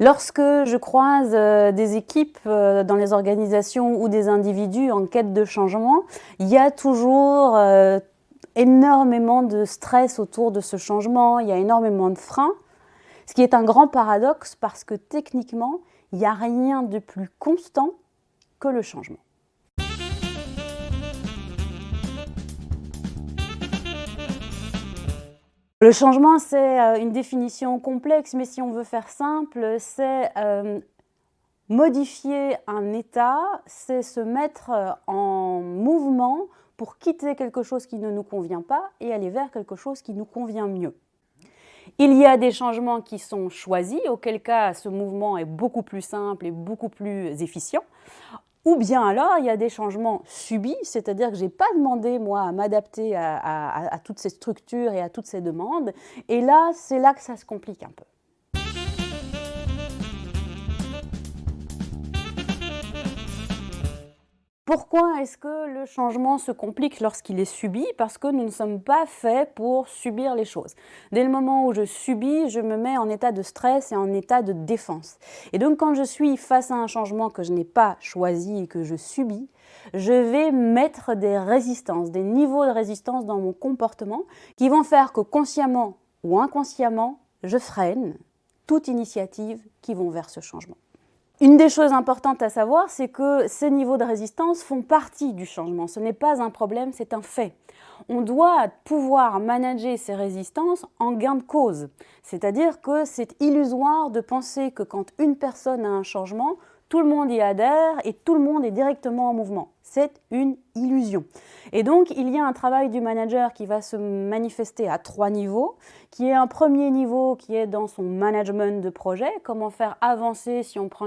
Lorsque je croise des équipes dans les organisations ou des individus en quête de changement, il y a toujours énormément de stress autour de ce changement, il y a énormément de freins, ce qui est un grand paradoxe parce que techniquement, il n'y a rien de plus constant que le changement. Le changement, c'est une définition complexe, mais si on veut faire simple, c'est modifier un état, c'est se mettre en mouvement pour quitter quelque chose qui ne nous convient pas et aller vers quelque chose qui nous convient mieux. Il y a des changements qui sont choisis, auquel cas ce mouvement est beaucoup plus simple et beaucoup plus efficient. Ou bien alors, il y a des changements subis, c'est-à-dire que je n'ai pas demandé, moi, à m'adapter à toutes ces structures et à toutes ces demandes. Et là, c'est là que ça se complique un peu. Pourquoi est-ce que le changement se complique lorsqu'il est subi? Parce que nous ne sommes pas faits pour subir les choses. Dès le moment où je subis, je me mets en état de stress et en état de défense. Et donc quand je suis face à un changement que je n'ai pas choisi et que je subis, je vais mettre des résistances, des niveaux de résistance dans mon comportement qui vont faire que consciemment ou inconsciemment, je freine toute initiative qui vont vers ce changement. Une des choses importantes à savoir, c'est que ces niveaux de résistance font partie du changement. Ce n'est pas un problème, c'est un fait. On doit pouvoir manager ces résistances en gain de cause. C'est-à-dire que c'est illusoire de penser que quand une personne a un changement, tout le monde y adhère et tout le monde est directement en mouvement. C'est une illusion. Et donc, il y a un travail du manager qui va se manifester à 3 niveaux, qui est un premier niveau qui est dans son management de projet, comment faire avancer, si on prend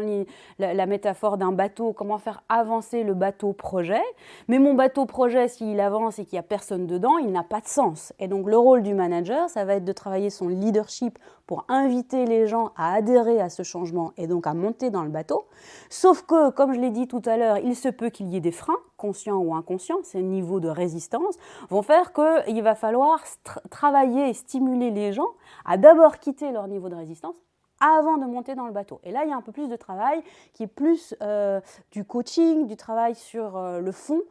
la métaphore d'un bateau, comment faire avancer le bateau projet. Mais mon bateau projet, s'il avance et qu'il n'y a personne dedans, il n'a pas de sens. Et donc, le rôle du manager, ça va être de travailler son leadership pour inviter les gens à adhérer à ce changement et donc à monter dans le bateau. Sauf que, comme je l'ai dit tout à l'heure, il se peut qu'il y ait des freins, conscients ou inconscients, ces niveaux de résistance, vont faire qu'il va falloir travailler et stimuler les gens à d'abord quitter leur niveau de résistance avant de monter dans le bateau. Et là, il y a un peu plus de travail qui est plus du coaching, du travail sur le fond,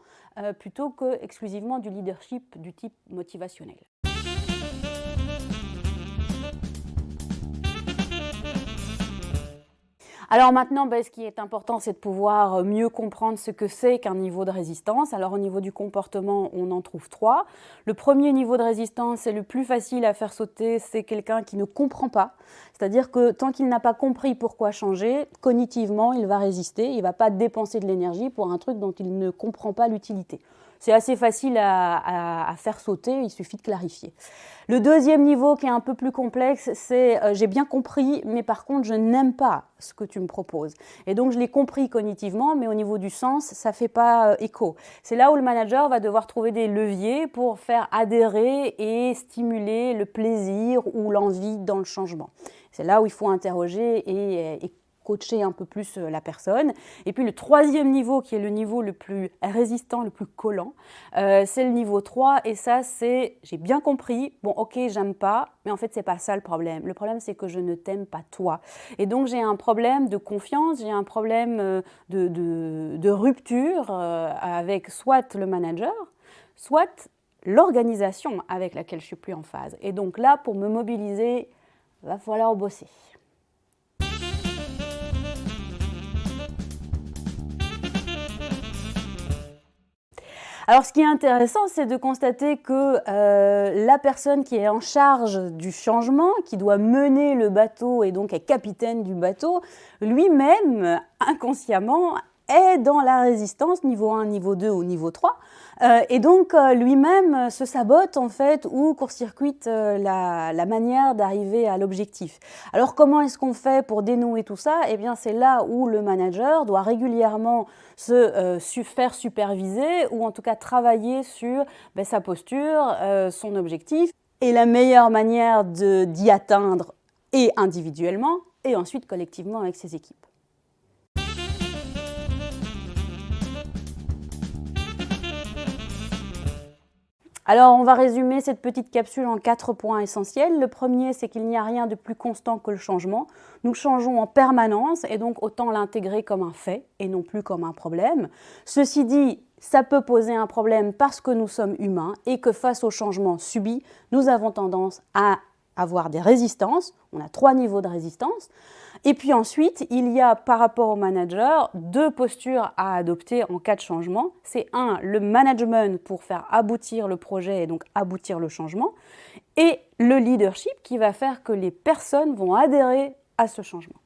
plutôt que exclusivement du leadership du type motivationnel. Alors maintenant, ce qui est important, c'est de pouvoir mieux comprendre ce que c'est qu'un niveau de résistance. Alors au niveau du comportement, on en trouve 3. Le premier niveau de résistance, c'est le plus facile à faire sauter, c'est quelqu'un qui ne comprend pas. C'est-à-dire que tant qu'il n'a pas compris pourquoi changer, cognitivement, il va résister, il ne va pas dépenser de l'énergie pour un truc dont il ne comprend pas l'utilité. C'est assez facile à faire sauter, il suffit de clarifier. Le deuxième niveau qui est un peu plus complexe, c'est j'ai bien compris, mais par contre je n'aime pas ce que tu me proposes. Et donc je l'ai compris cognitivement, mais au niveau du sens, ça ne fait pas écho. C'est là où le manager va devoir trouver des leviers pour faire adhérer et stimuler le plaisir ou l'envie dans le changement. C'est là où il faut interroger et coacher un peu plus la personne. Et puis le troisième niveau, qui est le niveau le plus résistant, le plus collant, c'est le niveau 3. Et ça, c'est j'ai bien compris, bon ok, j'aime pas, mais en fait, c'est pas ça le problème. Le problème, c'est que je ne t'aime pas toi. Et donc, j'ai un problème de confiance, j'ai un problème de rupture avec soit le manager, soit l'organisation avec laquelle je suis plus en phase. Et donc là, pour me mobiliser, il va falloir bosser. Alors, ce qui est intéressant, c'est de constater que la personne qui est en charge du changement, qui doit mener le bateau et donc est capitaine du bateau, lui-même, inconsciemment, est dans la résistance niveau 1, niveau 2 ou niveau 3. Et donc, lui-même se sabote en fait ou court-circuite la manière d'arriver à l'objectif. Alors, comment est-ce qu'on fait pour dénouer tout ça? Eh bien, c'est là où le manager doit régulièrement se faire superviser ou en tout cas travailler sur sa posture, son objectif. Et la meilleure manière d'y atteindre est individuellement et ensuite collectivement avec ses équipes. Alors, on va résumer cette petite capsule en 4 points essentiels. Le premier, c'est qu'il n'y a rien de plus constant que le changement. Nous changeons en permanence et donc autant l'intégrer comme un fait et non plus comme un problème. Ceci dit, ça peut poser un problème parce que nous sommes humains et que face au changement subi, nous avons tendance à avoir des résistances. On a 3 niveaux de résistance. Et puis ensuite, il y a par rapport au manager 2 postures à adopter en cas de changement. C'est le management pour faire aboutir le projet et donc aboutir le changement, et le leadership qui va faire que les personnes vont adhérer à ce changement.